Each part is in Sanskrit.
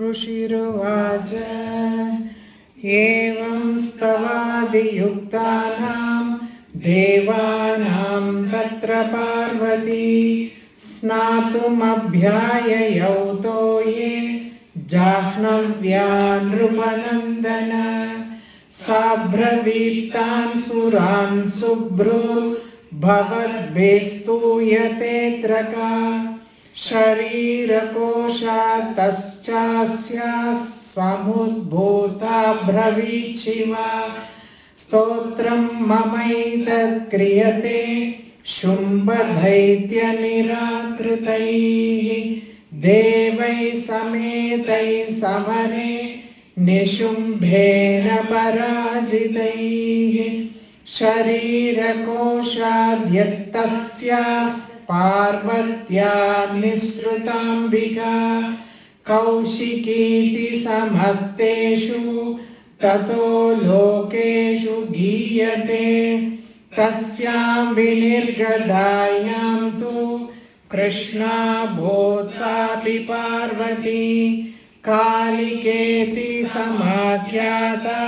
ऋषिरुवाच एवं स्तवादियुक्तानां देवानां तत्र पार्वती स्नातुमभ्याययौ तो ये जाह्नव्या नृपनन्दन साब्रवीत्तान् सुरान् सुभ्रुर्भवद्भिस्तूयतेऽत्र का शरीरकोशातश्चास्याः समुद्भूता ब्रवीच्छिवा स्तोत्रं ममैतत्क्रियते शुम्भदैत्यनिराकृतैः देवैः समेतैः समरे निशुम्भेन पराजितैः शरीरकोशाद्यत्तस्याः पार्वत्या निःसृताम्बिका कौशिकीति समस्तेषु ततो लोकेषु गीयते तस्यां विनिर्गदायां तु कृष्णा भूत्सापि पार्वती कालिकेति समाख्याता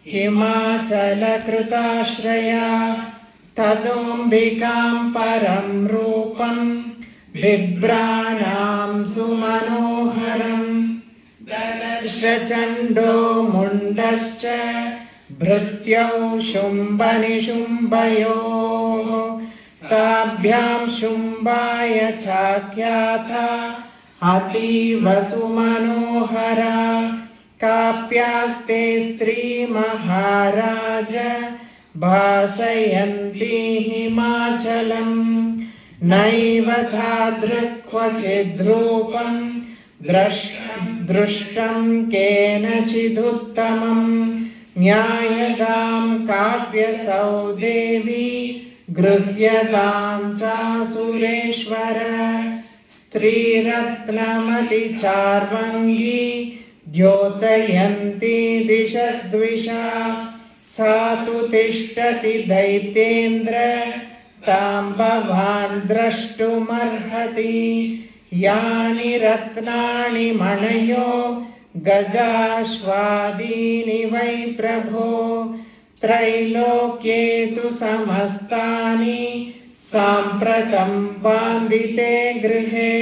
हिमाचलकृताश्रया तदोऽम्बिकां परं रूपं बिभ्राणां सुमनोहरं ददर्श चण्डो मुण्डश्च भृत्यौ शुम्भनिशुम्भयोः ताभ्यां शुम्भाय चाख्याता अतीव सुमनोहरा काप्यास्ते स्त्री महाराज भासयन्ती हिमाचलम् नैव तादृक् क्वचिद्रूपं दृष्टं केनचिदुत्तमम् न्यायदां काव्यसौ देवी गृह्यतां चासुरेश्वर स्त्रीरत्नमतिचार्वङ्गी द्योतयन्ती दिशस्द्विषा सा तु तिष्ठति दैत्येन्द्र तां भवान् द्रष्टुमर्हति यानि रत्नानि मणयो गजाश्वादीनि वै प्रभो त्रैलोक्ये तु समस्तानि साम्प्रतं बान्धिते गृहे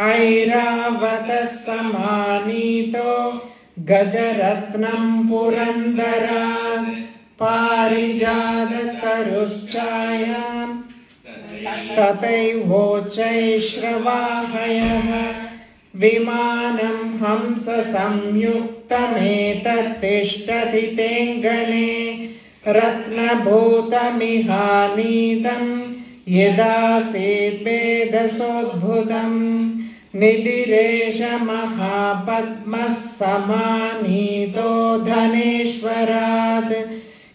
ऐरावतः समानीतो गजरत्नं पुरन्दरात् पारिजाततरुश्चायां तथैवोच्चैश्रवाहयः विमानं हंससंयुक्तमेतत्तिष्ठति तेऽङ्गने रत्नभूतमिहानीतं यदासीत् वेदसोद्भुतम् निधिरेश महापद्मः समानीतो धनेश्वरात्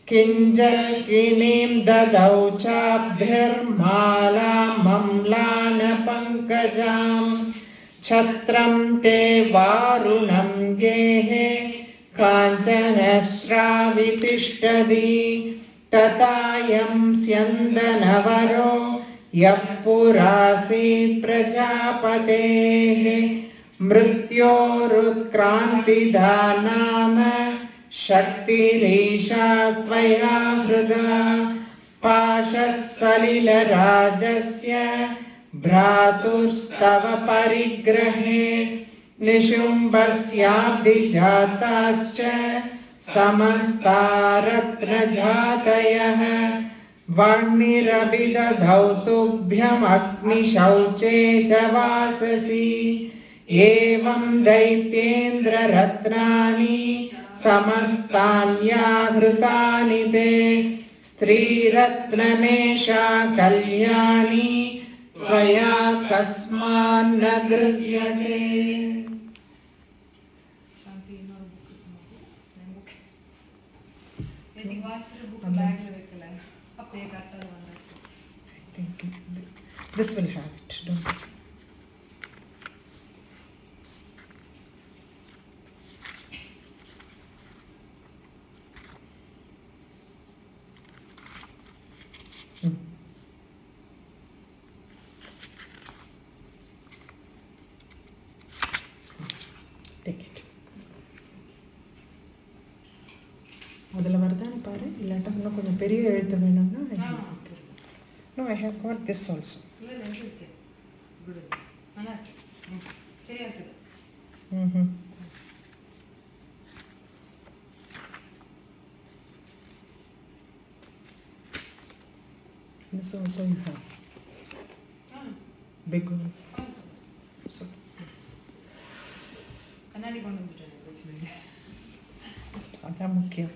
किञ्जल्किनीं ददौ चाभ्यर्मालामम्लानपङ्कजां छत्रं ते वारुणं गेहे काञ्चनस्रावितिष्ठति तथायं स्यन्दनवरो यः पुरासीत् प्रजापतेः मृत्योरुत्क्रान्तिदा नाम शक्तिरीशा त्वया हृदा पाशः सलिलराजस्य भ्रातुस्तव परिग्रहे निशुम्भस्याब्धिजाताश्च समस्ता रत्नजातयः वर्णिरभिदधौ तुभ्यमग्निशौचे च वाससि एवं दैत्येन्द्ररत्नानि समस्तान्याहृतानि ते स्त्रीरत्नमेषा कल्याणी त्वया कस्मान्न गृह्यते. This will have it, don't you? அதில் வருதான்னு பாரு, இல்லாட்டா இன்னும் கொஞ்சம் பெரிய எழுத்து வேணும்னா. No, I have got this also. This also you have. Big one. So. கண்ணாடி கொண்டு வந்துட்டேன் பிரச்சனை. அதான் முக்கியம்.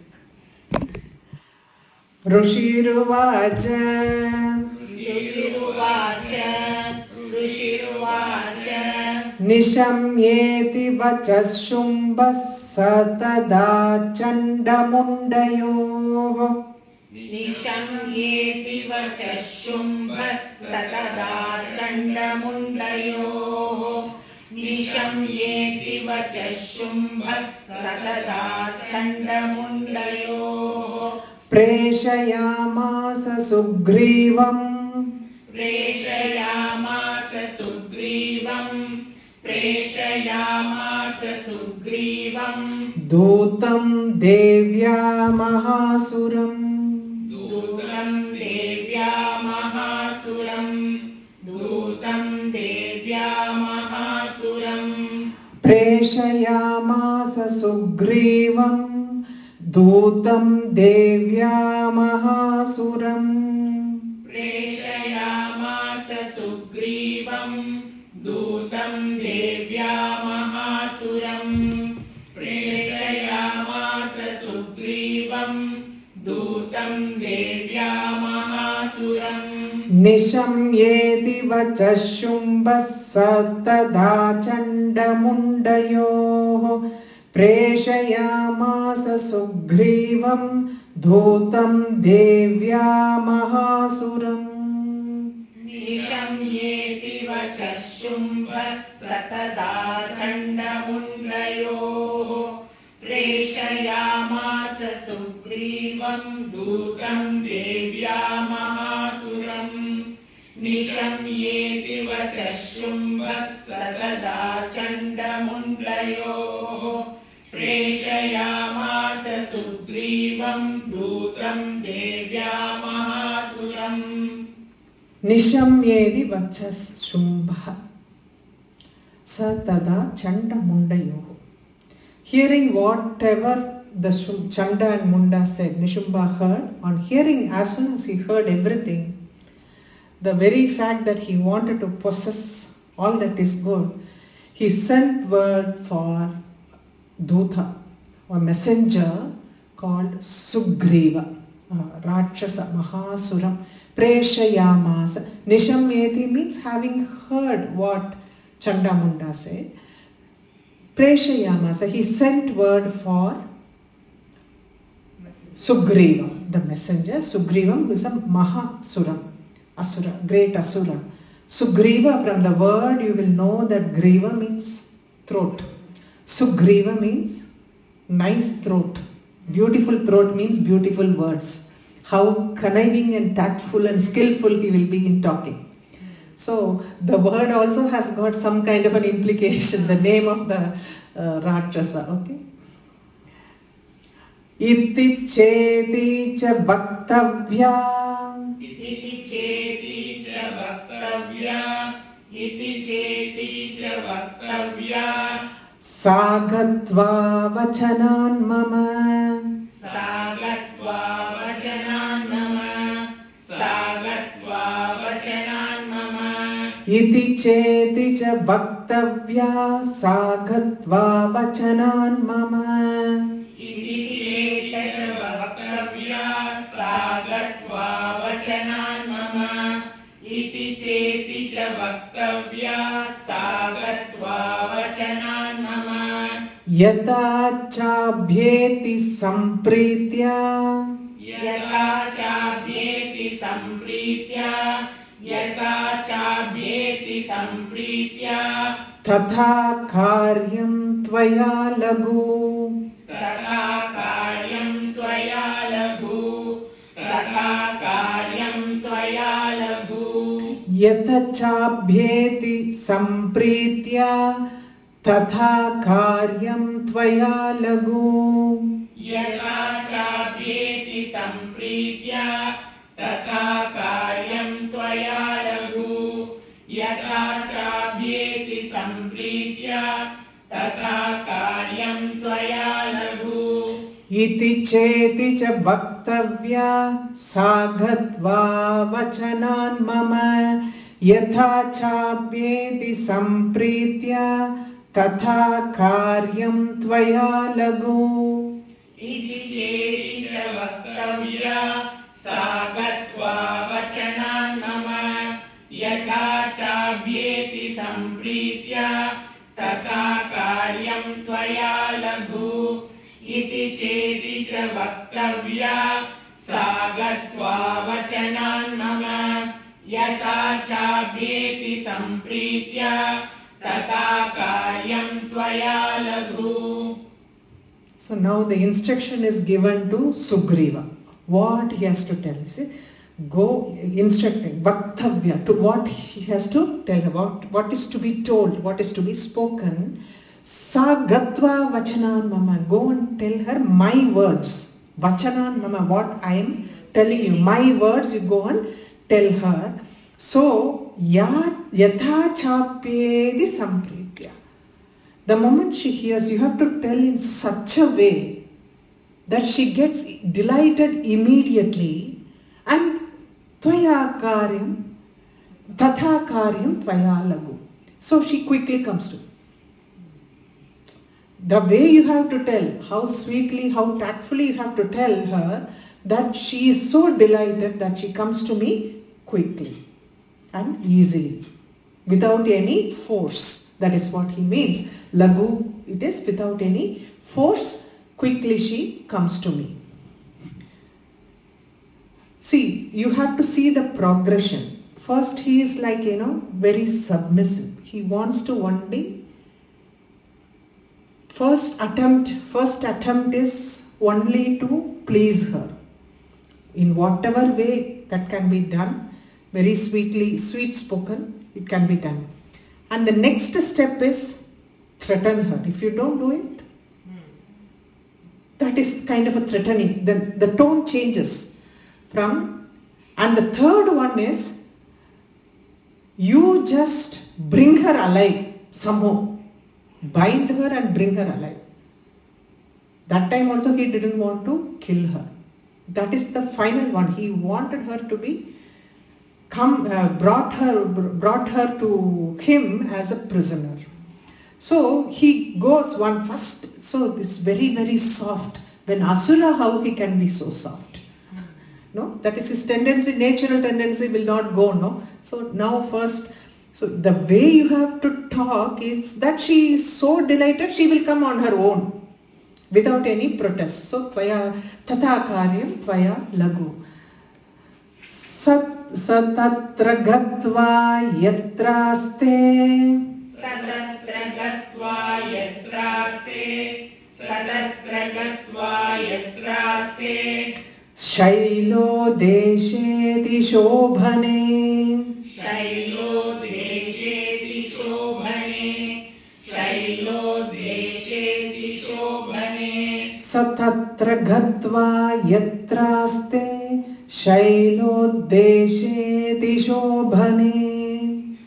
ऋषिरुवाच निशम्येति वचः शुम्भः स तदा चण्डमुण्डयोः निशम्येति वचः शुम्भः स तदा चण्डमुण्डयोः निशम्येति वचः शुम्भः स तदा चण्डमुण्डयोः प्रेषयामास सुग्रीवम् दूतं देव्या महासुरम् प्रेषयामास सुग्रीवम् दूतं देव्या महासुरम् प्रेषयामास सुग्रीवम् दूतं देव्या महासुरम् प्रेषयामास सुग्रीवम् दूतं देव्या महासुरम् निशम्येति वचः शुम्भः स तदा चण्डमुण्डयोः प्रेषयामास सुग्रीवम् दूतं देव्या महासुरम् निशम्येति वचः शुम्भः स तदा चण्डमुण्डयोः प्रेषयामास सुग्रीवम् दूतं देव्या महासुरम् निशम्येति वचः शुम्भः स तदा चण्डमुण्डयोः प्रेषयामास सुग्रीवम् दूतं देव्या महासुरम् निशम्येति वचः शुम्भः स तदा चण्डमुण्डयोः. Hearing whatever the Chanda and Munda said, Nishumba heard. On hearing, as soon as he heard everything, the very fact that he wanted to possess all that is good, he sent word for Dutha, a messenger called Sugriva, Rakshasa, Mahasuram, Preshayamasa. Nishamyeti means having heard what Chandamunda said. Preshayamasa, he sent word for Sugriva, the messenger. Sugrivam was a Mahasuram, Asura, great Asura. Sugriva, from the word you will know that Griva means throat. Sugriva means nice throat. Beautiful throat means beautiful words. How conniving and tactful and skillful he will be in talking. So the word also has got some kind of an implication, the name of the Rakshasa, okay? Iti cheti cha bhaktavya. Iti cheti cha bhaktavya. Iti cheti cha bhaktavya. Sagatva vachanan mama. Sagatva vachanan mama. Sagatva vachanan mama. Iti cheti cha bhaktavya. Sagatva vachanan mama. Iti cheti cha bhaktavya. Sagatva vachanan mama. Iti cheti cha bhaktavya. Sagatva vachanan mama. Yata chabhyeti sampritya. Yata chabhyeti sampritya. Yata chabhyeti sampritya. Tatha karyam tvaya lagu. Tatha karyam tvaya lagu. Tatha karyam tvaya lagu. Yata chabhyeti sampritya. Tatha karyam tvaya lagu. Yata chabhyeti सम्प्रीत्या तथा कार्यं त्वया लघु यथा चाभ्येति सम्प्रीत्या तथा कार्यं त्वया लघु इति चेति च वक्तव्या सा गत्वा वचनान् मम यथा चाभ्येति सम्प्रीत्या तथा कार्यं त्वया लघु इति चेति च वक्तव्या सा गत्वा वचनान् मम यथा चाभ्येति सम्प्रीत्या तथा कार्यं त्वया लघु इति चेति च वक्तव्या सा गत्वा वचनान् मम यथा चाभ्येति सम्प्रीत्या तथा कार्यं त्वया लघु. So now the instruction is given to Sugriva. What he has to tell? See, go instructing Vaktavya, to what he has to tell about, what is to be told, what is to be spoken. Sa gatva vachanan mama, go and tell her my words. Vachanan mama, what I am telling you, my words, you go and tell her. So yatha chapyedi sampritya. The moment she hears, you have to tell in such a way that she gets delighted immediately, and tvaya karyam tatha karyam tvaya lagu. So she quickly comes to. The way you have to tell, how sweetly, how tactfully you have to tell her that she is so delighted that she comes to me quickly and easily, without any force. That is what he means. Lagu, it is without any force, quickly she comes to me. See, you have to see the progression. First he is like, very submissive. He wants to only, first attempt is only to please her. In whatever way that can be done, very sweetly, sweet spoken, it can be done. And the next step is threaten her. If you don't do it, that is kind of a threatening. The tone changes from, and the third one is, you just bring her alive somehow. Bind her and bring her alive. That time also he didn't want to kill her. That is the final one. He wanted her to be brought her to him as a prisoner. So he goes one first. So this very, very soft. When Asura, how he can be so soft? No, that is his tendency, natural tendency will not go, no. So now first, so the way you have to talk is that she is so delighted, she will come on her own without any protest. So tvaya tatha karyam tvaya lagu. Satatra gatva yatraste Satatra gatva yatraste Satatra gatva yatraste Shailo desheti shobhane Shailo desheti shobhane Shailo desheti shobhane Satatra gatva yatraste Shailo desheti shobhane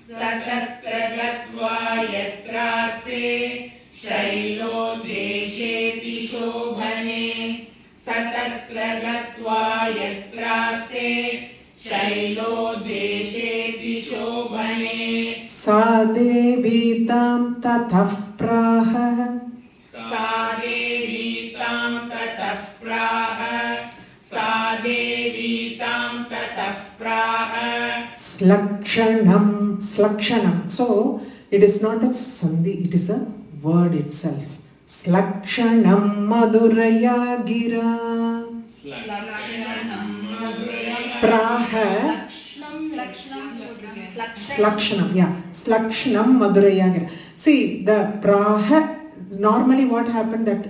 Satatra gatva yatraste Shailo desheti shobhane Satatra gatva yatraste Shailo desheti shobhane Sadevitam tatah praha Sadevitam tatah praha Sadevitam tatah praha Slakshanam. So it is not a sandhi, it is a word itself. Slakshanam maduraya gira praha Slakshanam maduraya gira. See, the praha, normally what happened that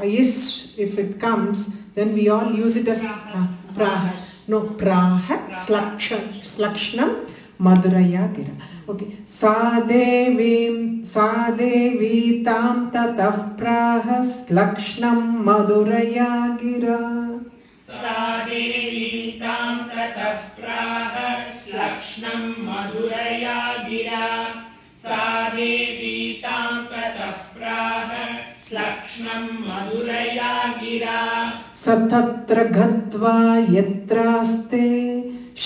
is, if it comes, then we all use it as praha. No, praha, slakshanam maduraya gira. Okay. Sadevi tam tatah praha slakshanam maduraya gira. सा देवी तां ततः प्राह श्लक्ष्णं मधुरया गिरा सा देवी तां ततः प्राह श्लक्ष्णं मधुरया गिरा स तत्र गत्वा यत्रास्ते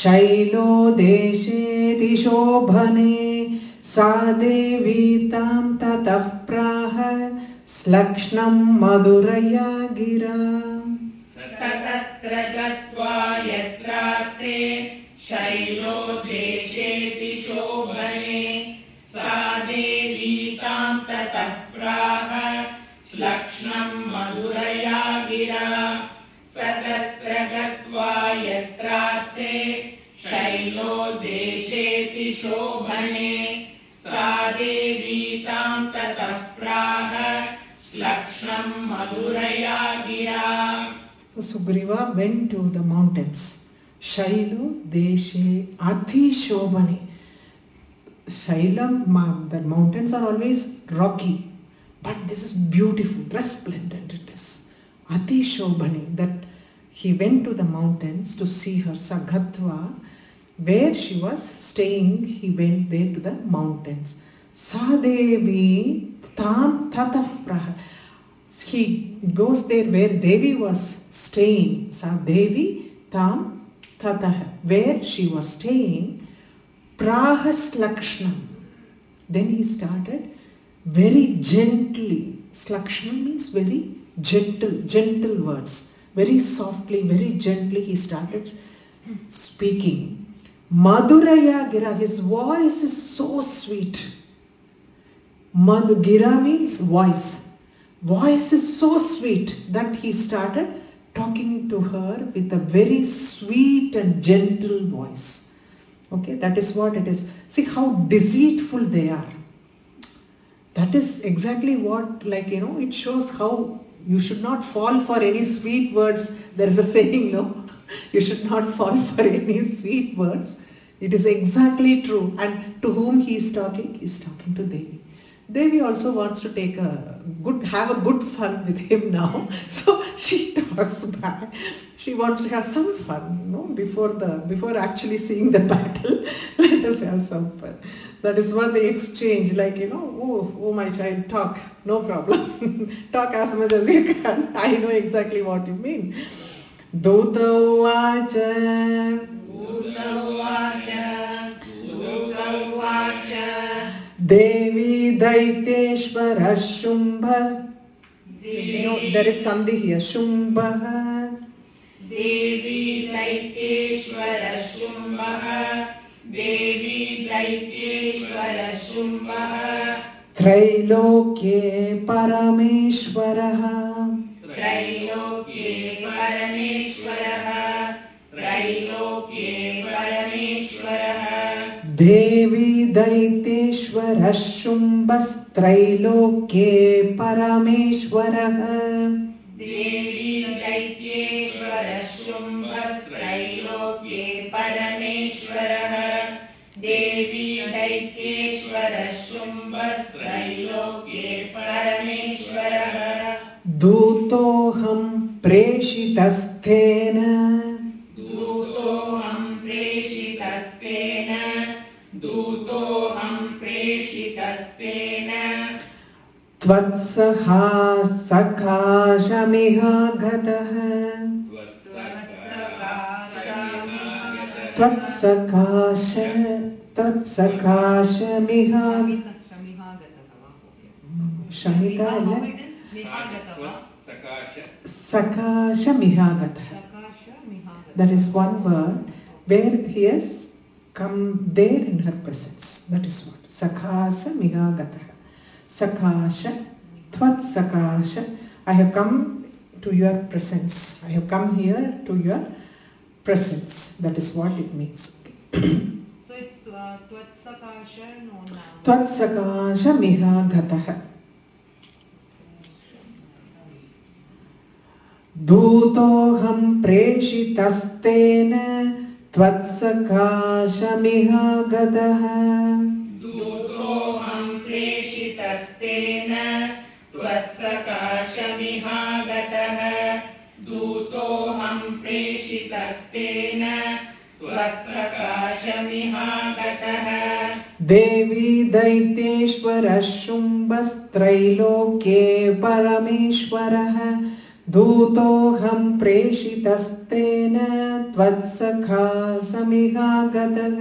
शैलो देशेति शोभने सा देवी तां ततः प्राह श्लक्ष्णं मधुरया गिरा स तत्र गत्वा यत्रास्ते शैलो देशेति शोभने सा देवी तां ततः प्राह श्लक्ष्णं मधुरया गिरा स तत्र गत्वा यत्रास्ते शैलो देशेति शोभने सा देवी तां ततः प्राह श्लक्ष्णं मधुरया गिरा. Sugriva went to the mountains. Shailo Deshe Ati Shobhane. Shailam, the mountains are always rocky, but this is beautiful, resplendent it is. Ati Shobhane, that he went to the mountains to see her. Sagatva, where she was staying, he went there to the mountains. Sadevi Tam Tataf Praha. He goes there where Devi was staying. Sadevi Tam Tatah, where she was staying. Prahas Lakshnam. Then he started very gently. Slakshnam means very gentle words. Very softly, very gently he started speaking. Madhuraya Gira, his voice is so sweet. Gira means voice. Voice is so sweet that he started talking to her with a very sweet and gentle voice. Okay, that is what it is. See how deceitful they are. That is exactly what, it shows how you should not fall for any sweet words. There is a saying, no? You should not fall for any sweet words. It is exactly true. And to whom he is talking? He is talking to Devi. Devi also wants to have a good fun with him now. So she talks back. She wants to have some fun, before actually seeing the battle. Let us have some fun. That is what they exchange, oh my child, talk, no problem. Talk as much as you can. I know exactly what you mean. Duta Vacha. Devi Daiteshwara Shumbha. There is Sandhi here. Shumbha. Devi Daiteshwara Shumbha. Devi Daiteshwara Shumbha. Trailokye Parameshwaraha. Trailokye Parameshwaraha. Trailokye Parameshwaraha. Devi Daiteshwara Shumbastrailokye Parameshwaraha. Devi Daiteshwara Shumbastrailokye Parameshwaraha. Devi Daiteshwara Shumbastrailokye Parameshwaraha. Dutoham Preshitasthena. Dutoham Preshitasthena. Dutoham Preshitasthena. Tvatsaha Sakashamiha Gataha. Tvatsakashamiha. Shamita Sakashamiha Gataha. That is one word where he has come there in her presence. That is what. Sakasha Mihagataha. Sakasha, Tvat Sakasha. I have come to your presence. I have come here to your presence. That is what it means. So it's Tvat Sakasha no now. Tvat Sakasha Mihagataha. Dutoham preshitastena Tvatsakashamiha-gataha. Dutoham preshitastena Tvatsakashamiha-gataha. Dutoham प्रेषितस्तेन त्वत्सकाशमिहागतः देवी दैत्येश्वरः शुम्भस्त्रैलोक्ये परमेश्वरः दूतोऽहं प्रेषितस्तेन त्वत्सखा समिहागतः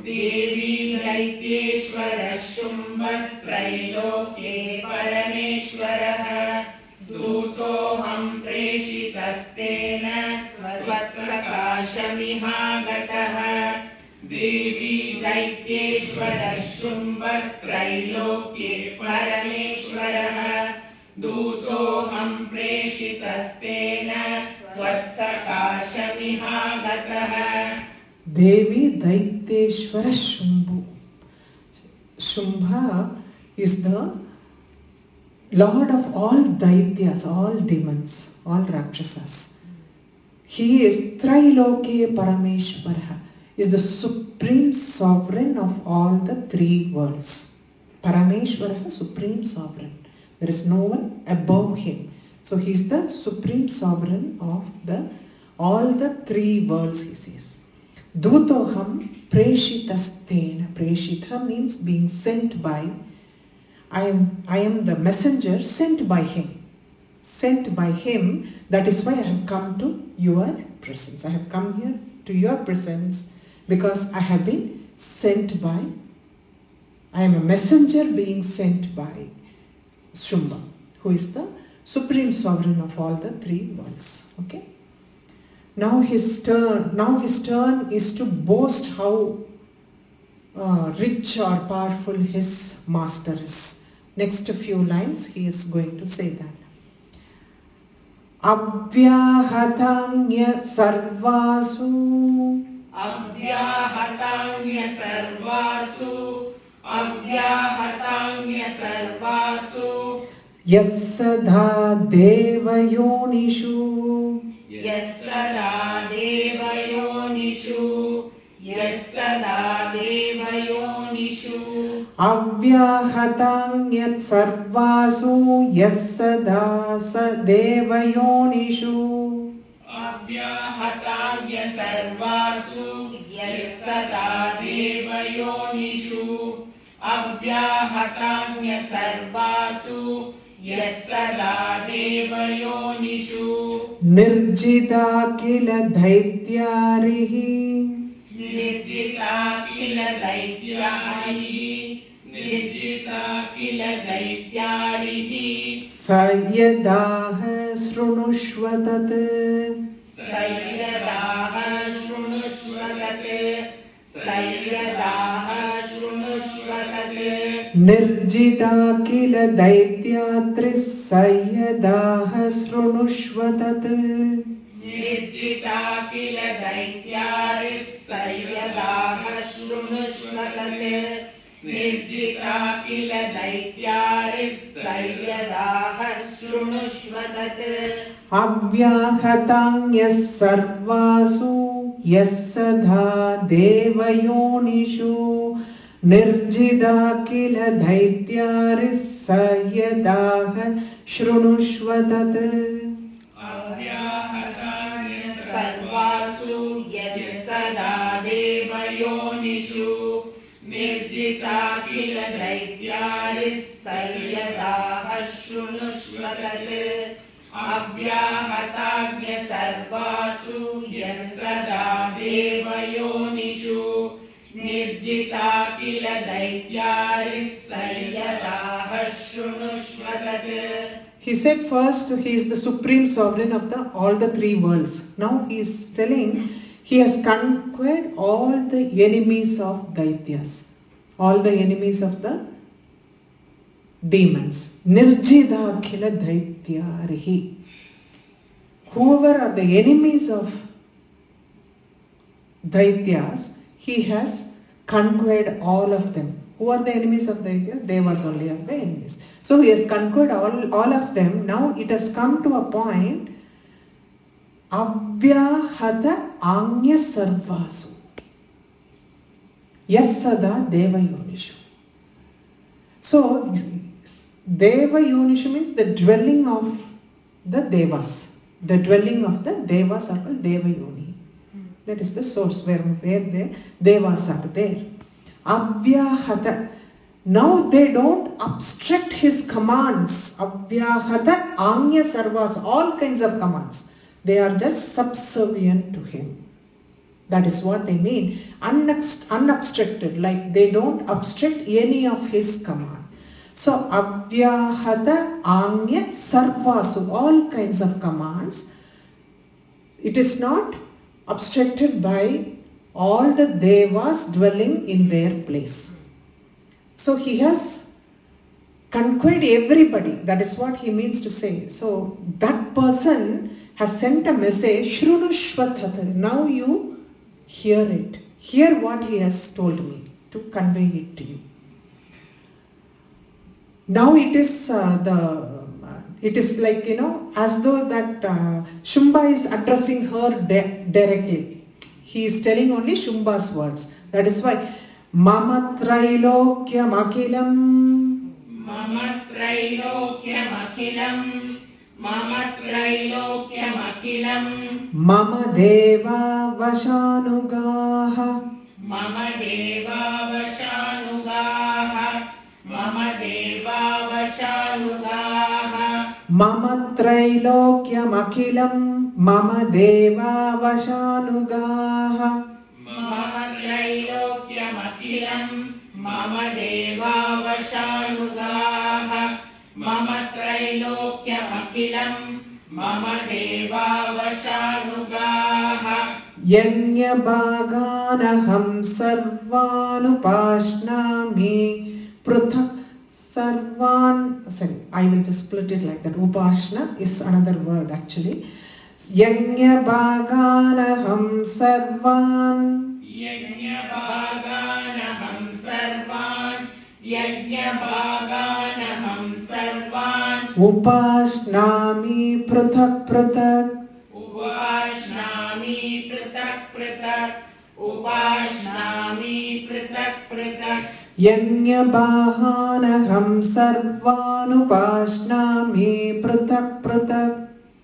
देवी दैत्येश्वरः शुम्भस्त्रैलोक्ये परमेश्वरः दूतोऽहं प्रेषितस्तेन त्वत्सकाशमिहागतः देवी दैत्येश्वरः शुम्भस्त्रैलोक्ये परमेश्वरः दूतोऽहं प्रेषितस्तेन त्वत्सकाशमिहागतः Devi Daityeshwara Shumbhu. Shumbha is the lord of all Daityas, all demons, all Rakshasas. He is Trailokya Parameshwara, is the supreme sovereign of all the three worlds. Parameshwara, supreme sovereign. There is no one above him. So he is the supreme sovereign of all the three worlds, he says. Dutoham preshitastena. Preshita means being sent by. I am the messenger sent by him. Sent by him. That is why I have come to your presence. I have come here to your presence because I have been sent by. I am a messenger being sent by Shumbha, who is the supreme sovereign of all the three worlds. Okay. Now his turn is to boast how rich or powerful his master is. Next few lines he is going to say that. Abhyahatanya sarvasu. Abhyahatanya sarvasu. Abhyahatanya sarvasu. Yassada devayonishu. Yassada devayonishu. Yassada devayonishu. Avyahatanyat sarvasu yassada devayonishu. Abhyahatanya sarvasu. Yassada devayonishu. Abhyahatanya sarvasu. Yassada devayonishu. Nirjita kila daityarihi. Nirjita kila daityarihi. Nirjita kila daityarihi. Sayadaha srunushvatat. Sayyadaha shrunushvatat. Sayyadaha shrunushvatat. Nirjita kila daityatris sayadaha srunushvatat. Nirjita kila daityaris sayyadaha shrunushvatat. Nirjita kila daityaris sayyadaha shrunushvatat. Avyahatanya sarvasu yassada devayonishu. Nirjida kila daityaris sayadaha shrunushvatat. Avyahatanya sarvasu yassada devayonishu. Nirjita kila daityaris sayyadaha shrunushvatat. Abhyahatanya sarvasu yassada devayonishu. Nirjita kila daityaris sayyadaha shrunushvatat. He said first he is the supreme sovereign of all the three worlds. Now he is telling he has conquered all the enemies of Daityas, all the enemies of the demons. Nirjida khila Daityarihi. Whoever are the enemies of Daityas, he has conquered all of them. Who are the enemies of Daityas? Devas only are the enemies. So he has conquered all of them. Now it has come to a point. Avyahata anya sarvasu. Yassada devayonishu. So Devayonishu means the dwelling of the Devas. The dwelling of the Devas are called Devayoni. That is the source where the Devas are there. Avyahata. Now they don't obstruct his commands. Avyahata Anya Sarvas, all kinds of commands. They are just subservient to him. That is what they mean. Unobstructed, like they don't obstruct any of his command. So Avyahata Anya Sarvasu, all kinds of commands. It is not obstructed by all the Devas dwelling in their place. So he has conquered everybody. That is what he means to say. So that person has sent a message, Shrunushvathat. Now you hear it. Hear what he has told me to convey it to you. Now it is like, as though that Shumba is addressing her directly. He is telling only Shumba's words. That is why Mama Trailokyam Akilam. Mama Trailokyam Akilam. Mama Trailokyam Akilam. Mama Deva Vashanugaha. Mama Deva Vashanugaha. Mama Deva Vashanugaha. Mama Trailokyam Akilam. Mama Deva Vashanugaha. Mama Trailokyam Akilam. Mama Deva Vashanugaha. Mama Trailokyam Akilam. Mama Deva Vashanugaha. Yanya Bhaganaham Sarvanupashnami Pruthak Sarvan. Sorry, I will just split it like that. Upashna is another word actually. Yanya Bhaganaham Sarvan. Yajna Bhaganaham Sarvan. Yajna Bhaganaham Sarvan. Upashnami Pruthak Pruthak. Upashnami Pratak Pratak. Upashnami Pratak Pratak. Yanya Bhaganaham Sarvanupashnami Pruthak Pruthak.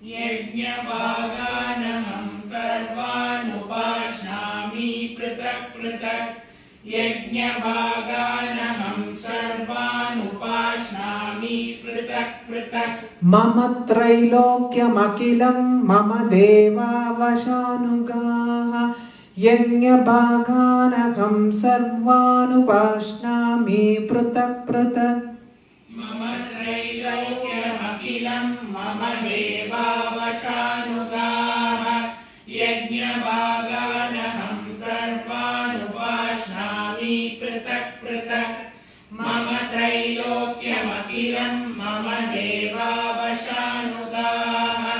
Yajna Bhaganaham Sarvan Upashnami Pratak Pratak. Yajna Bhaganaham Sarvan Upashnami Pratak Pratak. Mama Trailokyam Akilam Mama Deva Vashanugaha. Yanya Bhaganaham Sarvanupashnami Pruthak Pruthak. Mama Trailokyam Akilam Mama Deva Vashanugaha. Yajna Bhaganaham Sarvan Upashnami Pratak Pratak. Mama Trailokyam Akilam Mama Deva Vashanugaha.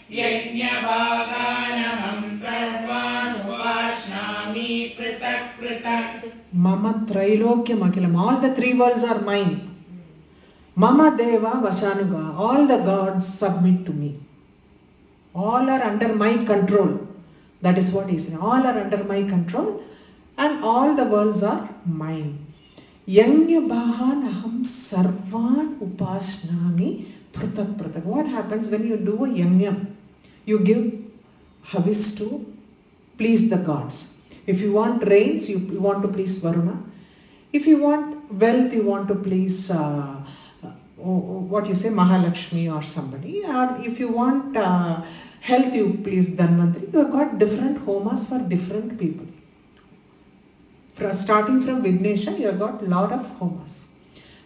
Yajna Bhaganaham Sarvan Upashnami Pratak Pratak. Mama Trailokyam Akilam. All the three worlds are mine. Mama Deva Vashanuga. All the gods submit to me. All are under my control. That is what he is saying. All are under my control and all the worlds are mine. Yanya Bhaganaham Sarvan Upashnami Pruthak Pruthak. What happens when you do a yajna? You give havis to please the gods. If you want rains, you want to please Varuna. If you want wealth, you want to please Mahalakshmi or somebody. Or if you want health, you please Dhanvantari. You have got different homas for different people. Starting from Vignesha, you have got a lot of homas.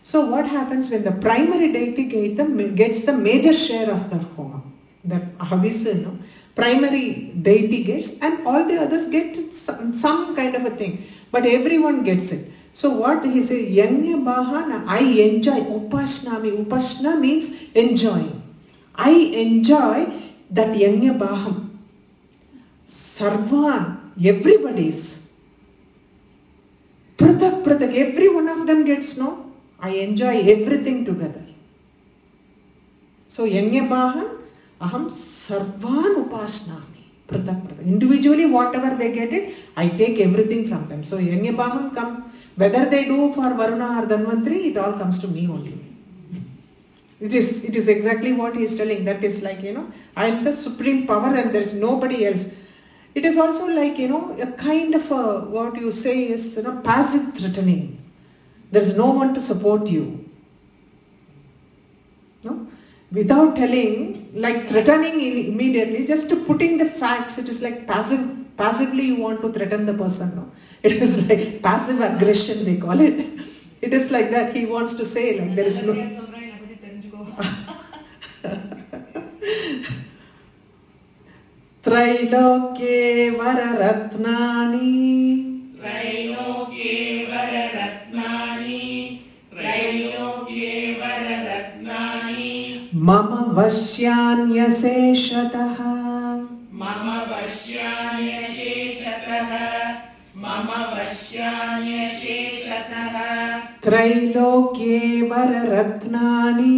So what happens when the primary deity gets the major share of the homa? The havis, primary deity gets, and all the others get some kind of a thing. But everyone gets it. So what he says, Yanya Bhagana, I enjoy. Upashnami. Upashna means enjoying. I enjoy that Yanya Bhagam. Sarvan, everybody's. Pratak, Pratak, every one of them gets no. I enjoy everything together. So Yanya Bhagam, Aham Sarvan Upashnami. Pratak, Pratak. Individually, whatever they get it, I take everything from them. So Yanya Bhagam come. Whether they do for Varuna or Dhanvantari, it all comes to me only. It is exactly what he is telling. That is like, I am the supreme power and there is nobody else. It is also like, a kind of what you say is, passive threatening. There is no one to support you. No? Without telling, like threatening immediately, just to putting the facts, it is like passively you want to threaten the person. No? It is like passive aggression, they call it. It is like that. He wants to say, like, there is no... Trailokye vararatnani Trailokye vararatnani Trailokye vararatnani Mama vashyanyaseshataha Mama vashyanyasheshataha Mama vashyanyasheshataha Trailokye vararatnani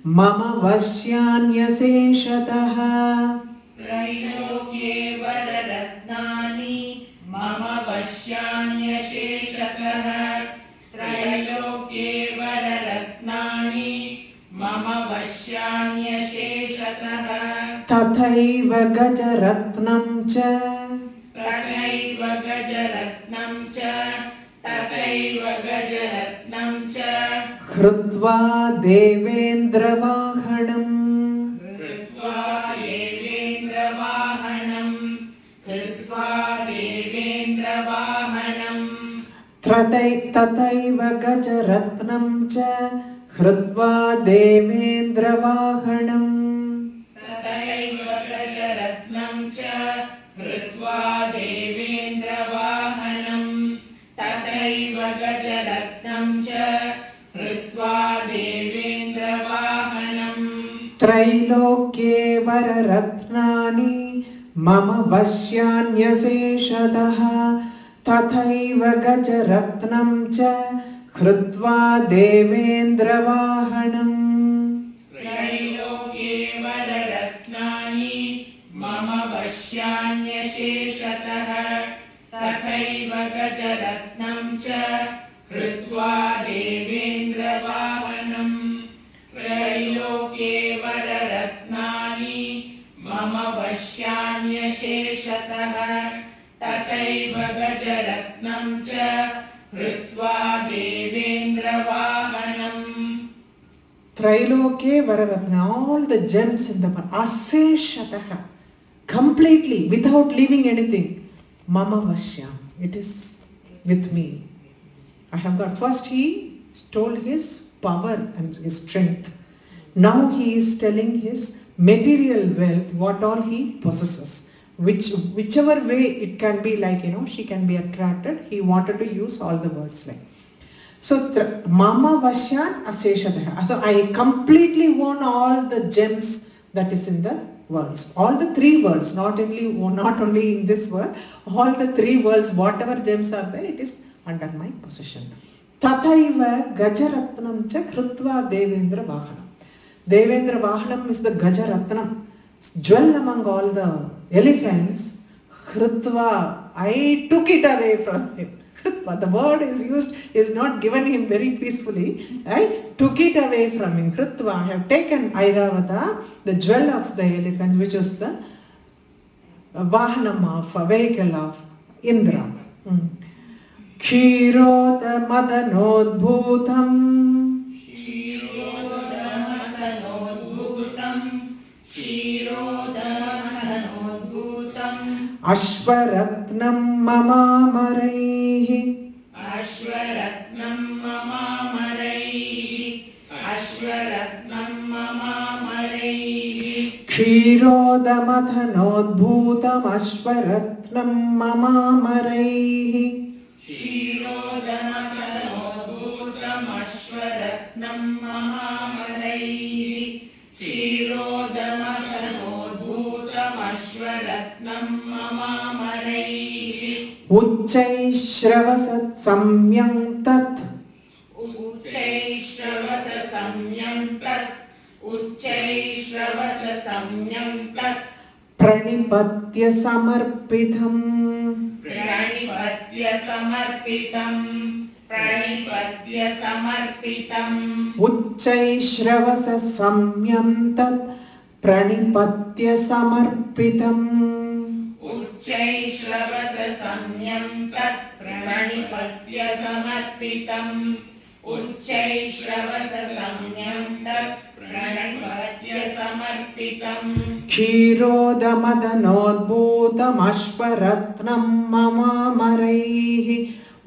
Mama vashyanyaseshataha Trailokye vararatnani Mama vashyanyasheshataha Trailokye vararatnani Mama vashyanyasheshataha Tathaiva gajaratnam cha Tathaiva gajaratnam cha Tathaiva gajaratnam cha Khrutva devendra vahanam Kritva devendra vahanam Kritva devendra vahanam Tathaiva gajaratnam cha Khrutva devendra vahanam Tathaiva gajaratnam cha Kritva devendra vahanam Tathaiva gajaratnam cha Kritva devendra vahanam Trailokye vararatnani Mama vashyanyaseshataha Tathaiva gajaratnam cha Khrutva devendra vahanam Trailokye vararatnani Mama vashyanyasheshataha Tathaiva gajaratnam cha Kritva devendra vahanam Trailokye vararatnani Mama vashyanyasheshataha Tathaiva gajaratnam cha Kritva devendra vahanam Trailokye vararatna, all the gems in the world, aseshataha, completely, without leaving anything. Mama vashyam, it is with me. I have got, first he told his power and his strength. Now he is telling his material wealth, what all he possesses. Whichever way it can be like, she can be attracted. He wanted to use all the words like. So, Mama Vashyan Aseshataha. So, I completely won all the gems that is in the worlds. All the three worlds, not only in this world, all the three worlds, whatever gems are there, it is under my possession. Tathaiva Gajaratnam cha Khrutva Devendra Vahanam. Devendra Vahanam is the Gajaratnam, jewel among all the elephants. Khrutva, I took it away from him. But the word is not given him very peacefully. I took it away from him. Khrutva, I have taken Airavata, the jewel of the elephants, which is the Vahanam of a vehicle of Indra. Kshirota Madanodbhutam Ashvaratnam Mamamaraihi Ashvaratnam Mamamaraihi Ashvaratnam Mamamaraihi Kshirodamatanodbhutam Ashvaratnam Mamamaraihi Kshirodamatanodbhutam Ashvaratnam Mamamaraihi Kshirodamatanodbhutam Ashvaratnam Mamamaraihi Uchchaishravasat samyam tat Uchchaishravasa samyam tat Uchchaishravasa samyam tat Pranipatya samarpitham Pranipatya samarpitam प्रणिपत्य समर्पितम् उच्चैश्रवस सम्यं तत् प्रणिपत्य समर्पितम् उच्चैश्रवस सम्यं तत् प्रणिपत्य समर्पितम् उच्चैश्रवस सम्यं तत् प्रणिपत्य समर्पितम् क्षीरोदमदनोद्भूतमश्वरत्नं ममामरैः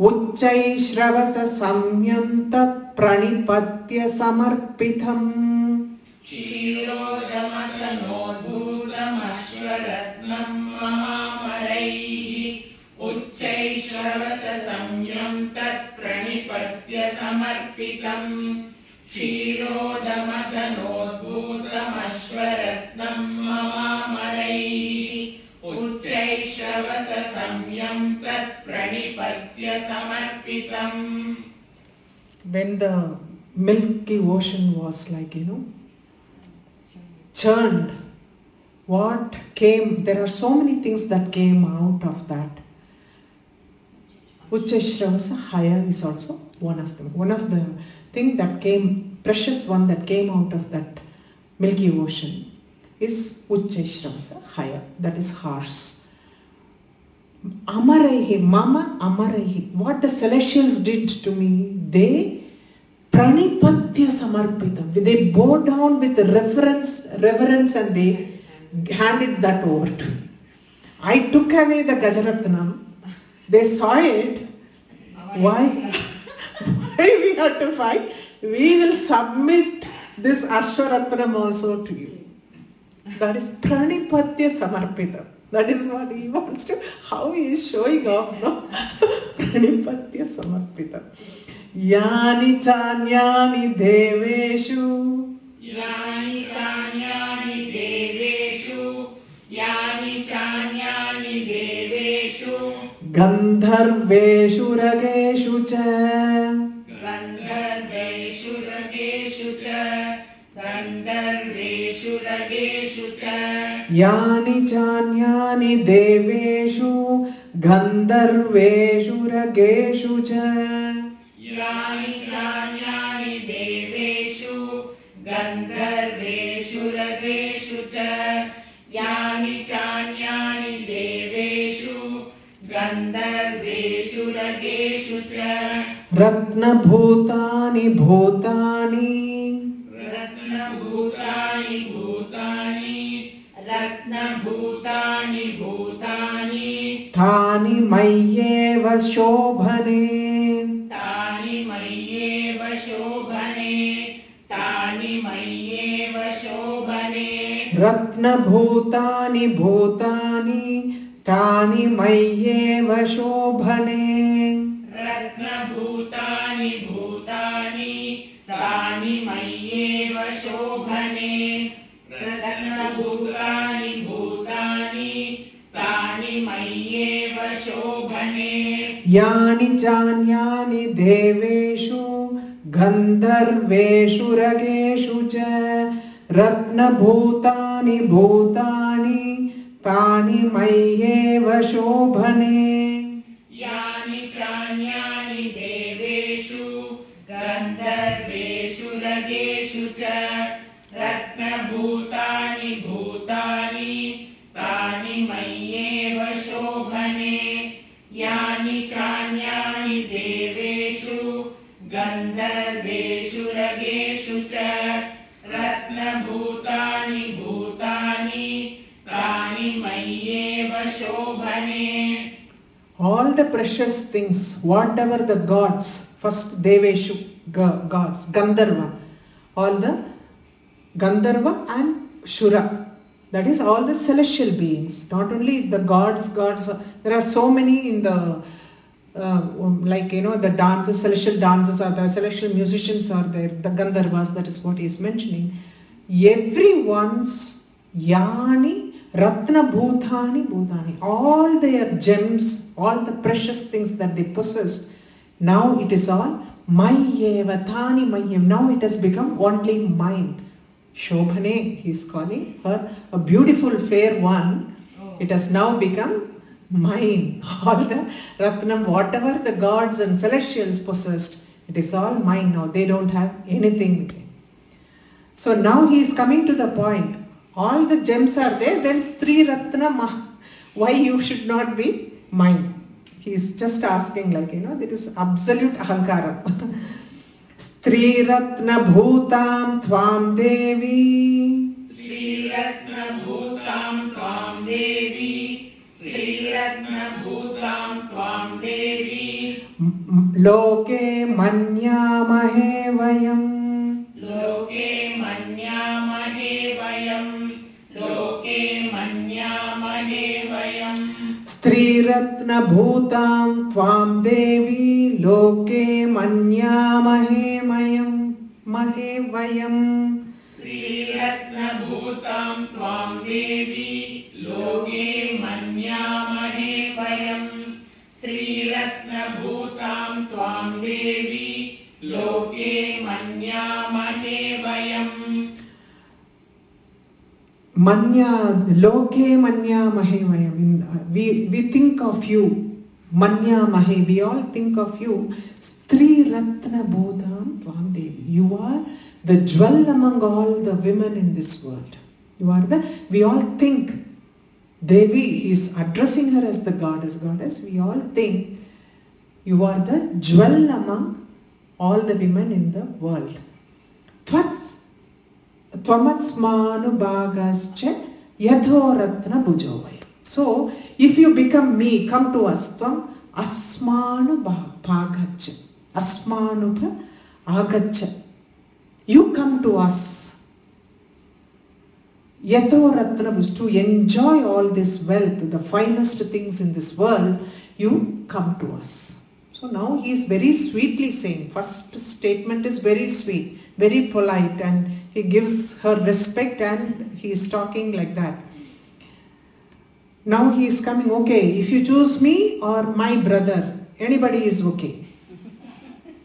उच्चैश्रवस सम्यं तत् प्रणिपत्य समर्पितम् क्षीरोदमदनोद्भूतमश्वरत्नं महामरैः उच्चैश्रवस सम्यं तत् प्रणिपत्य समर्पितम् क्षीरोदमदनोद्भूतमश्वरत्नं महामरैः उच्चैश्रवस सम्यं तत् प्रणिपत्य समर्पितम्. When the Milky Ocean was churned, what came, there are so many things that came out of that. Uchcheshravasa Haya is also one of them. One of the thing that came, precious one that came out of that Milky Ocean is Uchcheshravasa Haya, that is horse. Amaraihi, Mama Amaraihi. What the celestials did to me, they pranipatya samarpitam. They bow down with reverence and they handed that over to me. I took away the Gajaratnam. They saw it. Why? Why we have to fight? We will submit this Ashwaratnam also to you. That is pranipatya samarpitam. That is what he wants to, how he is showing off, no? Pranipatya samarpitam. Yani chanyani deveshu. Yani chanyani deveshu. Yani chanyani deveshu. Gandharveshu rageshu cha. Gandharveshu rageshu cha. Gandharveshu rageshu cha. Yani chanyani deveshu. Gandharveshu rageshu cha. Yani chanyani deveshu. Gandharveshu rageshu cha. Yani chanyani deveshu. Gandharveshu rageshu cha. Ratna bhutani bhutani. Ratna bhutani bhutani. Ratna bhutani bhutani. Thani mayyeva shobhane. Tani mayyeva shobhane. Tani mayyeva shobhane. Ratna bhutani bhutani. Tani mayyeva shobhane. Ratna bhutani bhutani. Tani mayyeva shobhane. Ratna bhutani bhutani. Tani mayyeva shobhane. Yani chanyani deveshu. Gandharveshu rageshu cha. Ratna bhutani bhutani. Tani mayyeva shobhane. Yani chanyani deveshu. Gandharveshu rageshu cha. Ratna bhutani bhutani. Tani mayyeva shobhane. Yani chanyani deveshu. Gandharveshu rageshu cha. Ratna bhutani bhutani. Tani mayyeva shobhane. All the precious things, whatever the gods, first Deveshu, gods, Gandharva, all the Gandharva and Shura, that is all the celestial beings, not only the gods, there are so many in the, the dances, celestial dances are there, celestial musicians are there, the Gandharvas, that is what he is mentioning. Everyone's Yani, Ratna Bhutani Bhutani, all their gems, all the precious things that they possessed, now it is all Mayyeva, Thani Mayyev, now it has become only mine. Shobhane, he is calling her a beautiful fair one. It has now become Mine. All the Ratnam, whatever the gods and celestials possessed, it is all mine now. They don't have anything with him. So now he is coming to the point. All the gems are there, then Sri Ratna, why you should not be mine? He is just asking, like, there is absolute ahankara. Sri Ratna Bhutam Tvam Devi. Sri Ratna Bhutam Tvam Devi. Sri Ratna Bhutam Tvam Devi. Loke Manyamahe Vayam. Loke Manyamahe Vayam. Loke Manyamahe Vayam. Sri Ratna Bhutam Tvam Devi. Loke Manyamahe Vayam. Sri Ratna Bhutam Tvam Devi. Loke Manyamahe Vayam. Sri Ratna Bhutam Tvam Devi. Loke Manyamahe Vayam. Loke Manyamahe Vayam. We think of you. Manyamahe, we all think of you. Sri Ratna Bhutam Tvam Devi. You are the jewel among all the women in this world. We all think, Devi, he is addressing her as the goddess. We all think you are the jewel among all the women in the world. Tvamasmanu bhagascha yatho ratna bhujovaya. So, if you become me, come to us. Tvam asmanu bhagacha. Asmanu bhagacha. You come to us. Yatho ratna bhujovaya. To enjoy all this wealth, the finest things in this world, you come to us. So now he is very sweetly saying, first statement is very sweet, very polite, and he gives her respect and he is talking like that. Now he is coming, okay, if you choose me or my brother, anybody is okay.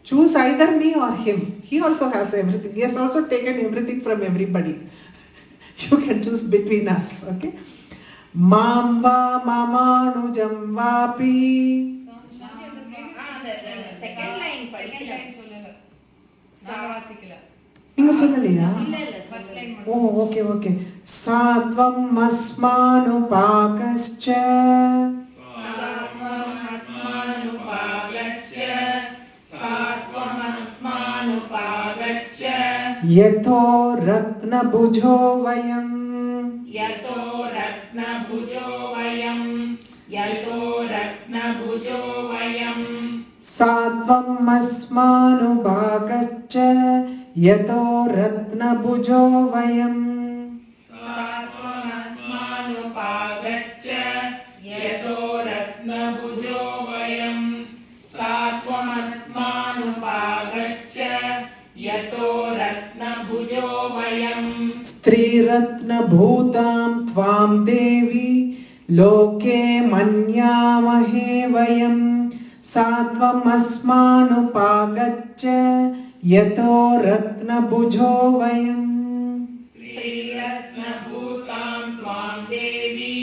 Choose either me or him. He also has everything. He has also taken everything from everybody. You can choose between us, okay? Mamva mamanujam vapi. Second line சொல்லல நீங்க சொல்லலையா? first line ஓ ஓகே சாத்வம் அஸ்மானு பாகஸ்ச யதோ ரத்ன புஜோ வயம் சாத்வம் அஸ்மானு பாகஸ்ச யதோ ரத்ன புஜோ வயம் स्त्रीरत्नभूतां त्वां देवी लोके मन्यामहे वयं सा त्वमस्मानुपागच्छ यतो रत्नभुजो वयम् श्रीरत्नभूतां त्वां देवी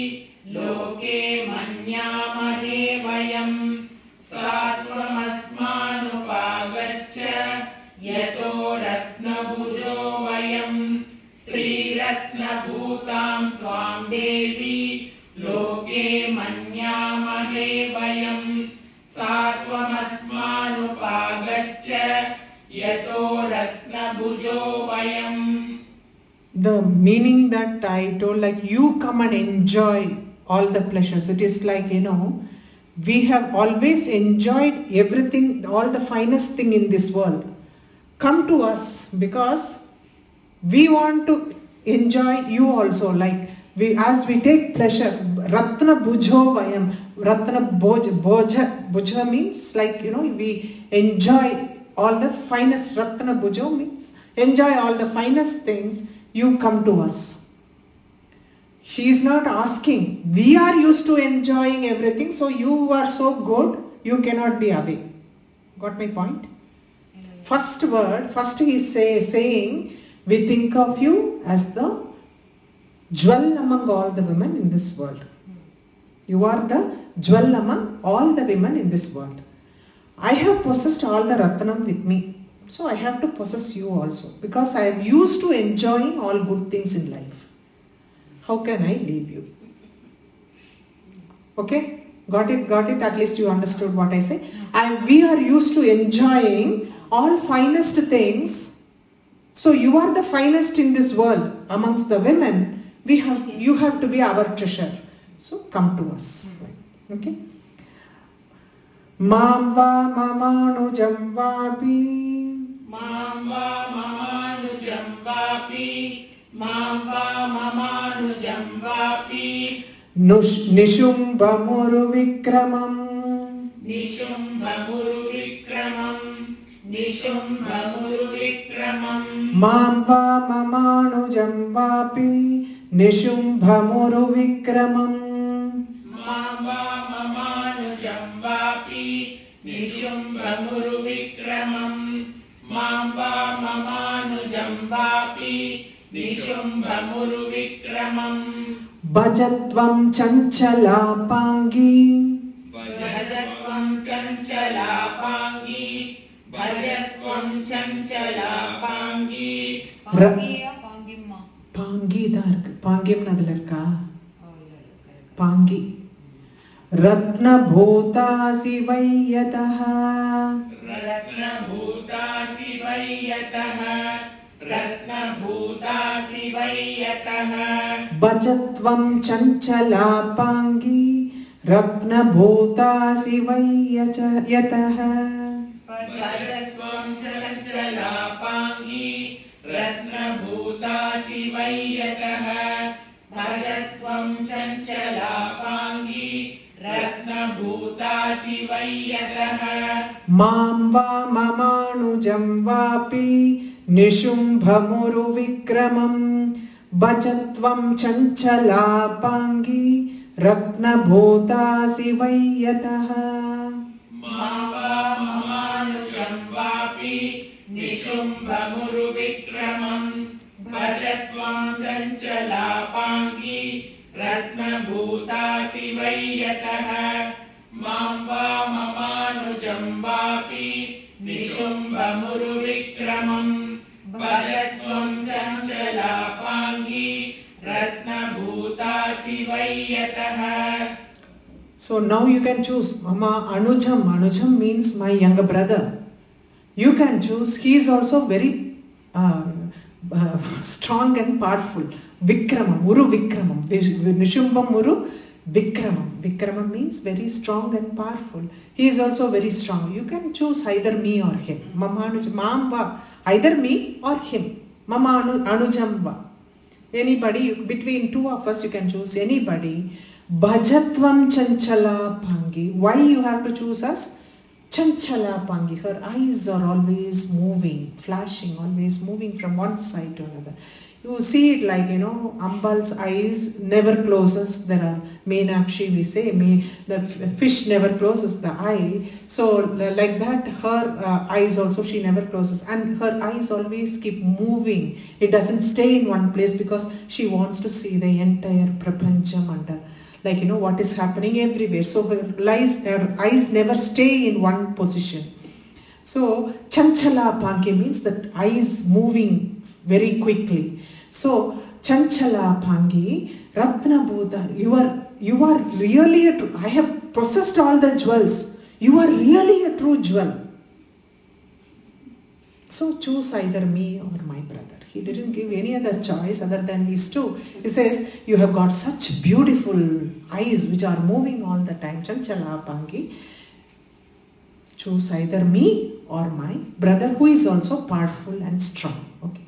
लोके मन्यामहे वयं सा त्वमस्मानुपागच्छ यतो रत्नभुजो वयं श्रीरत्नभूतां त्वां देवी लोके मन्यामहे वयं सा त्वमस्मानुपागच्छ यतो रत्नभुजो वयं. The meaning that I told, like, you come and enjoy all the pleasures. It is like, we have always enjoyed everything, all the finest thing in this world. Come to us because we want to enjoy you also. Like, as we take pleasure, Ratna Bhujo Vayam. Ratna Bhuja means, like, we enjoy all the finest. Ratna Bhujo means enjoy all the finest things. You come to us. She is not asking. We are used to enjoying everything, so you are so good, you cannot be away. Got my point? First he is saying, we think of you as the jewel among all the women in this world. You are the jewel among all the women in this world. I have possessed all the Ratnam with me. So I have to possess you also. Because I am used to enjoying all good things in life. How can I leave you? Okay? Got it? At least you understood what I say. We are used to enjoying all finest things. So you are the finest in this world amongst the women. You have to be our treasure. So come to us. Okay? Mam va mamanujam vapi. Mam va mamanujam vapi. Mam va mamanujam vapi. Nishumbhamuru vikramam. Nishumbhamuru vikramam. Nishumbhamuru vikramam. Mam va mamanujam vapi. Nishumbhamuru vikramam. Mam va mamanujam vapi. Nishumbhamuru vikramam. Mam va mamanujam vapi. Nishumbhamuru vikramam. Bhajatvam chanchalapangi. Bhajatvam chanchalapangi. Bhajatvam chanchalapangi. Pangiya, Pangimma. Pangi da irukku. Pangim adula irukka. Pangi. Ratna bhutasi vayyataha. Ratna bhutasi vayyataha. Ratna bhutasi vayyataha. Bhajatvam chanchalapangi. Ratna bhutasi vayyataha. Bhajatvam chanchalapangi. Ratna bhutasi vayyataha. Bhajatvam chanchalapangi. Ratna bhutasi vayyataha. Mam va mamanujam vapi. Nishumbhamuru vikramam. Bhajatvam chanchalapangi. Ratna bhutasi vayyataha. Mam va mamanujam vapi. Nishumbhamuru vikramam. Bhajatvam chanchalapangi. Ratna bhutasi vayyataha. Mam va mamanujam vapi. Nishumbhamuru vikramam. Bhajatvam chanchalapangi. Ratna bhutasi vayyataha. So now you can choose Mama Anujam. Anujam means my younger brother. You can choose. He is also very strong and powerful. Vikramam, Uru Vikramam. Nishumbam Uru Vikramam. Vikramam means very strong and powerful. He is also very strong. You can choose either me or him. Mama Anujam. Mamba. Either me or him. Mama Anujamba. Anybody, between two of us you can choose anybody. Bhajatvam chanchalapangi. Why you have to choose us? Chanchalapangi. Her eyes are always moving, flashing, always moving from one side to another. You see it like, Ambal's eyes never closes. There are Meenakshi, we say, the fish never closes the eye. So like that, her eyes also, she never closes. And her eyes always keep moving. It doesn't stay in one place because she wants to see the entire prapancham under. Like, what is happening everywhere. So her eyes never stay in one position. So, Chanchalapangi means that eyes moving very quickly. So, Chanchalapangi, Ratna Bhuta, you are really a true, I have possessed all the jewels. You are really a true jewel. So, choose either me or my brother. He didn't give any other choice other than these two. He says, you have got such beautiful eyes which are moving all the time. Chanchalapangi. Choose either me or my brother who is also powerful and strong. Okay.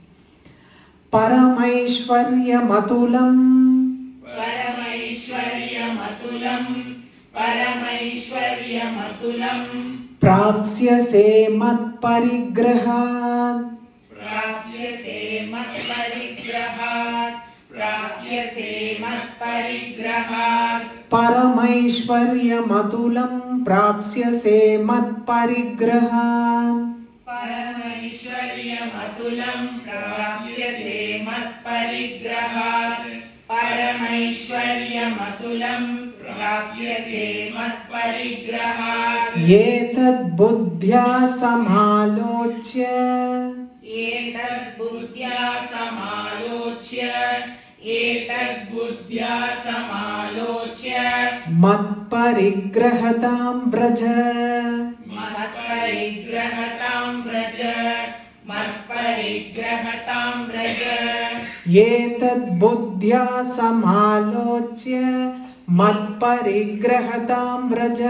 Paramaishwarya Matulam. Paramaishwarya Matulam. Paramaishwarya Matulam. Prapsyase mat parigrahat. Prapsyase mat parigrahat. Prapsyase mat parigrahat. Paramaishwarya Matulam. Prapsyase mat parigrahat. Paramaishwarya Matulam. Prapsyase mat parigrahat. परमैश्वर्यमतुलं प्राप्स्यसे मत्परिग्रहात् एतद् बुद्ध्या समालोच्य एतद्बुद्ध्या समालोच्य मत्परिग्रहतां व्रज मत्परिग्रहतां व्रज एतद् बुद्ध्या समालोच्य मत्परिग्रहतां व्रज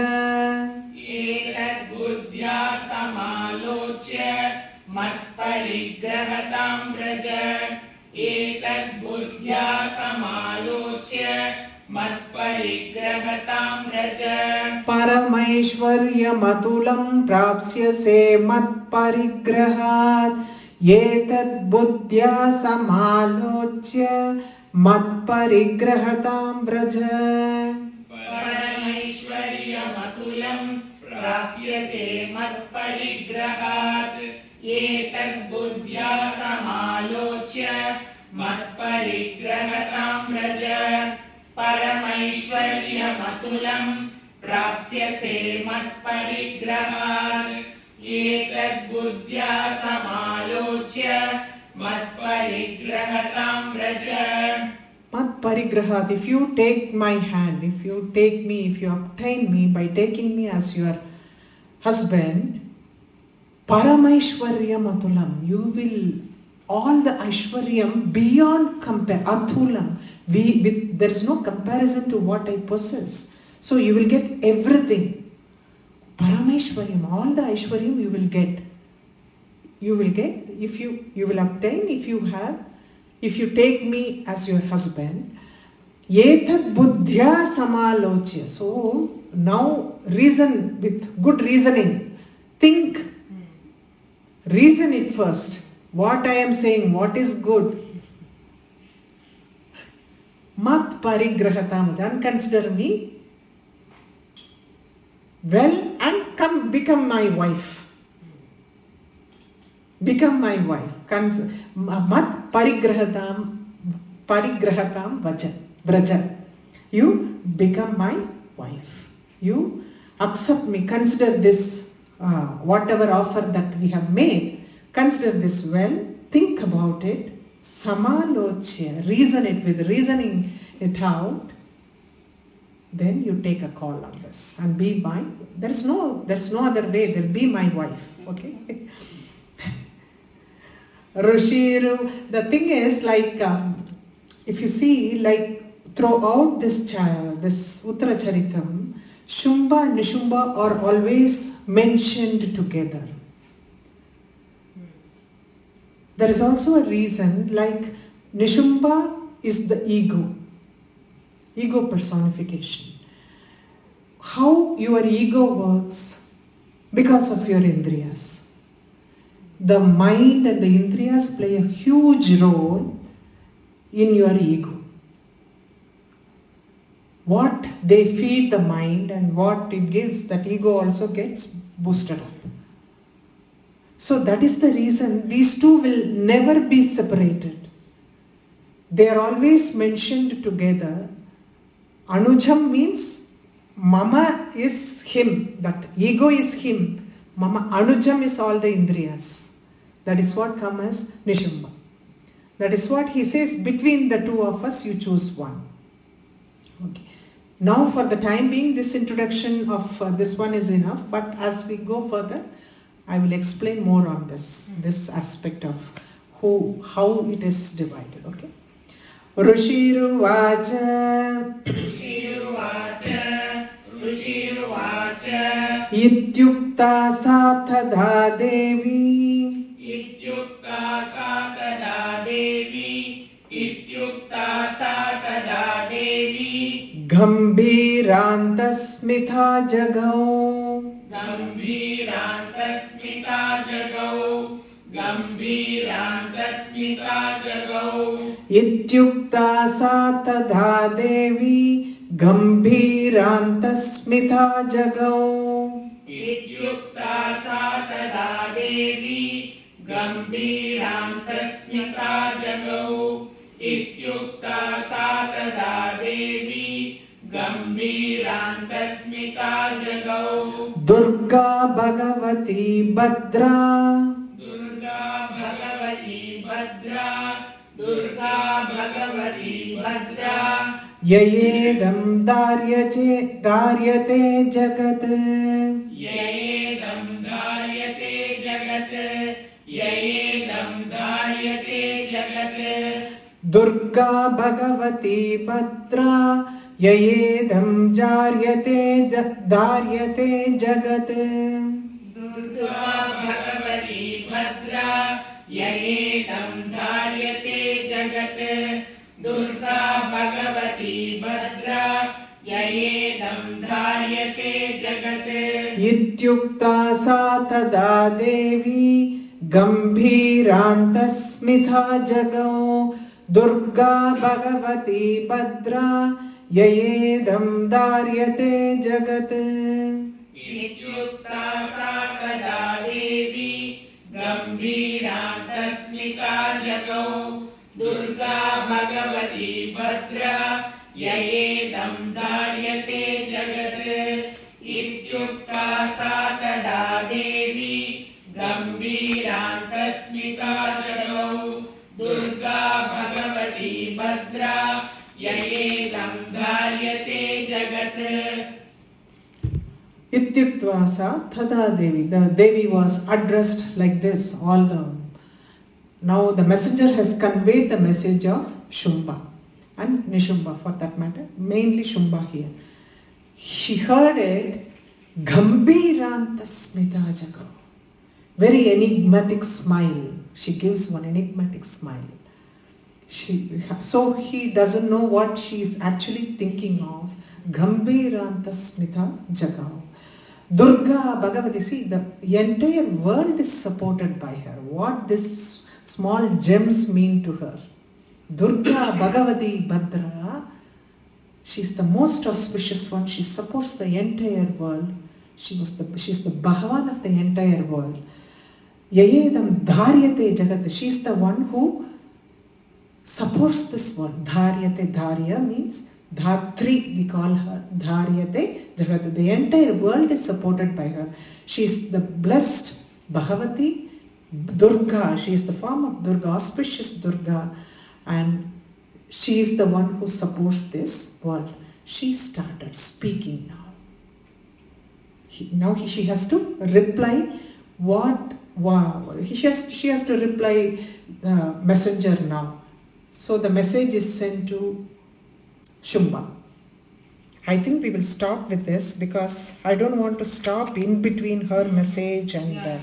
एतद्बुद्ध्या समालोच्य मत्परिग्रहतां व्रज एतद्बुद्ध्या समालोच्य मत्परिग्रहतां व्रज परमैश्वर्यमतुलं प्राप्स्यसे मत्परिग्रहात् एतद् बुद्ध्या समालोच्य मत्परिग्रहतां व्रज परमैश्वर्यमतुलं प्राप्स्यसे मत्परिग्रहात् एतद्बुद्ध्या समालोच्य मत्परिग्रहतां व्रज परमैश्वर्यमतुलं प्राप्स्यसे मत्परिग्रहात् एतद्बुद्ध्या समालोच्य मत्परिग्रहतां व्रज Matparigrahat, if you take my hand, if you take me, if you obtain me by taking me as your husband, Paramaishwaryam Atulam, you will, all the Aishwaryam beyond compare, Atulam, there is no comparison to what I possess. So you will get everything. Paramaishwaryam, all the Aishwaryam you will get. You will get, if you will obtain, if you have, if you take me as your husband. Etad buddhya samalochya. So now reason with good reasoning. Think. Reason it first. What I am saying, what is good. Mat parigrahatam. Then consider me well and become my wife. Become my wife. Mat parigrahatam vraja. You become my wife. You accept me. Consider this, whatever offer that we have made. Consider this well. Think about it. Samalochya. Reason it with reasoning it out. Then you take a call on this and be my. There's no other way. There be my wife. Okay. Rishiru, the thing is like, if you see like throughout this Uttara Charitam, Shumba and Nishumba are always mentioned together. There is also a reason like Nishumba is the ego personification. How your ego works because of your indriyas. The mind and the indriyas play a huge role in your ego. What they feed the mind and what it gives, that ego also gets boosted up. So that is the reason these two will never be separated. They are always mentioned together. Anujam means Mama is him, that ego is him. Mama Anujam is all the indriyas. That is what comes as Nishumba. That is what he says, between the two of us you choose one. Okay. Now for the time being this introduction of this one is enough, but as we go further I will explain more on this aspect of how it is divided. Okay. Rishiruvacha Ityukta Satada Devi Gambhirantasmitha Jagau Ityukta Satada Devi Gambhirantasmitha Jagau इत्युक्ता सा तदा देवी गम्भीरान्तस्मिता जगौ दुर्गा भगवती भद्रा दुर्गा भगवती भद्रा दुर्गा भगवती भद्रा ययेदं धार्यते जगत् ययेदं धार्यते जगत् ययेदं धार्यते जगत् दुर्गा भगवती भद्रा ययेदं धार्यते जगत् दुर्गा भगवती भद्रा ययेदं धार्यते जगत् दुर्गा भगवती भद्रा ययेदं धार्यते जगत् इत्युक्ता सा तदा देवी गम्भीरान्तस्मिता जगौ दुर्गा भगवती भद्रा ययेदं धार्यते जगत् इत्युक्ता सा तदा देवी गम्भीरान्तस्मिता जगौ दुर्गा भगवती भद्रा ययेदं धार्यते जगत् इत्युक्ता सा तदा देवी गम्भीरान्तस्मिता जगौ दुर्गा भगवती भद्रा ययेदं धार्यते जगत् Ityuktva sa tata devi. The devi was addressed like this. Now the messenger has conveyed the message of Shumba and Nishumbha for that matter, mainly Shumba here. She heard it, Gambhiranta Smita Jago. Very enigmatic smile. She gives one enigmatic smile. So he doesn't know what she is actually thinking of. Gambhiranta Smita Jagao. Durga Bhagavati, see, the entire world is supported by her. What these small gems mean to her. Durga Bhagavati Bhadra, she's the most auspicious one. She supports the entire world. She's the Bhagavan of the entire world. Yayedam Dharyate Jagat, she's the one who supports this world. Dharyate, Dharya means Dhatri, we call her Dharyate Jagat. The entire world is supported by her. She is the blessed Bhagavati Durga. She is the form of Durga, auspicious Durga, and she is the one who supports this world. She started speaking now. She has to reply she has to reply messenger now. So the message is sent to Shumba. I think we will stop with this because I don't want to stop in between her message and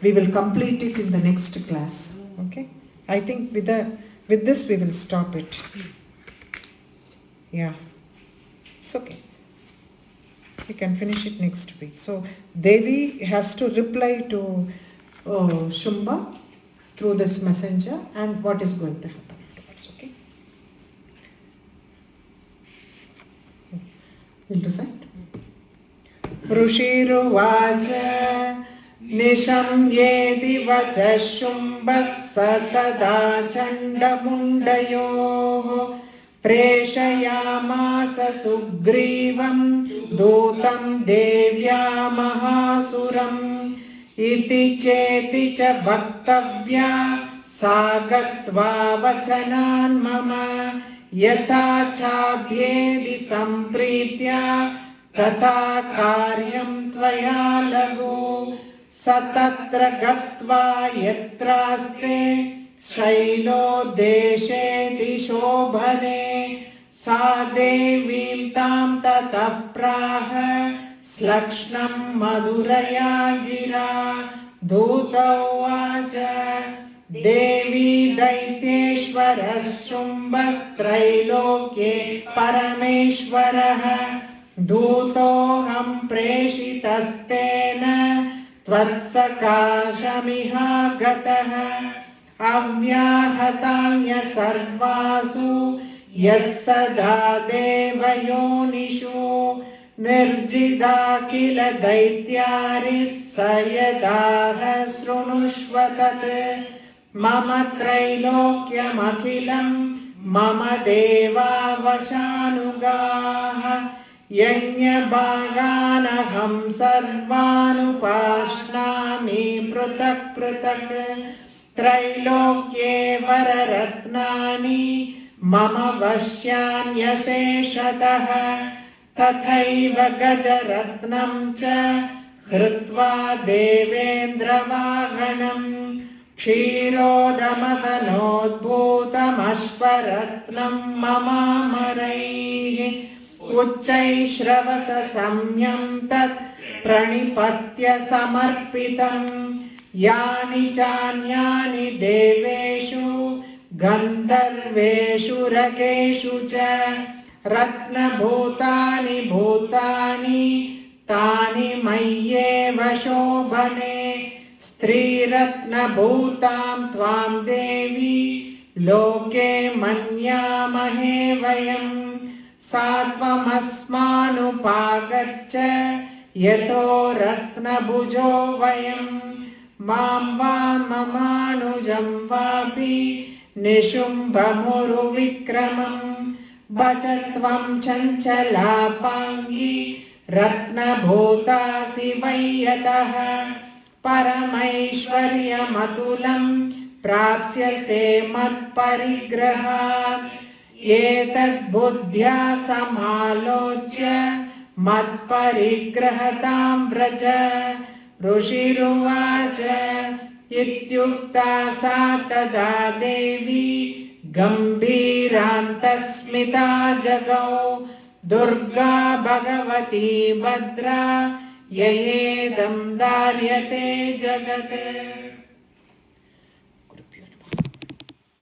we will complete it in the next class. Okay? I think with this we will stop it. Yeah. It's okay. We can finish it next week. So Devi has to reply to Shumba through this messenger and what is going to happen afterwards. Okay? We'll recite. Rushiruvacha Nishamyedi vacha Shumbha satada chandamundayoh Preshayamasa Sugrivam Dutam Devya Mahasuram Iti Cheti Cha Bhaktavya Sagatva Vachanan Mama Yatha Chabhyedi Sampritya Tata Karyam Tvaya Lagu Satatra Gatva Yatraste Shailo Desheti Shobhane Sa Devim Tam Tatah Praha Slakshnam Madhuraya Gira Dhuta Vacha Devi Daiteshwaras Shumbastrailokye Parameshwaraha Dhutoham Preshitastena Tvatsakashamiha Gataha Avyahatanya Sarvasu Yassada Devayonishu Nirjida Kila Daityaris Sayadaha Srunushvatat Mama Trailokyam Akhilam मम देवा वशानुगाः यज्ञभागानहं सर्वानुपाश्नामि पृथक् पृथक् त्रैलोक्ये वररत्नानि मम वश्यान्यशेषतः तथैव गजरत्नं च हृत्वा देवेन्द्रवाहनम् क्षीरोदमदनोद्भूतमश्वरत्नं ममामरैः उच्चैश्रवससंज्ञं तत् प्रणिपत्य समर्पितम् यानि चान्यानि देवेषु गन्धर्वेषु रकेषु च रत्नभूतानि भूतानि तानि मय्येव शोभने स्त्रीरत्नभूतां त्वां देवी लोके मन्यामहे वयम् सा त्वमस्मानुपागच्छ यतो रत्नभुजो वयम् मां वा ममानुजं वापि निशुम्भमुरुविक्रमम् भज त्वं चञ्चलापाङ्गी रत्नभूतासि वै यतः परमैश्वर्यमतुलं प्राप्स्यसे मत्परिग्रहात् एतद्बुद्ध्या समालोच्य मत्परिग्रहतां व्रज ऋषिरुवाच इत्युक्ता सा तदा देवी गम्भीरान्तस्मिता जगौ दुर्गा भगवती भद्रा ययेदं धार्यते जगत्।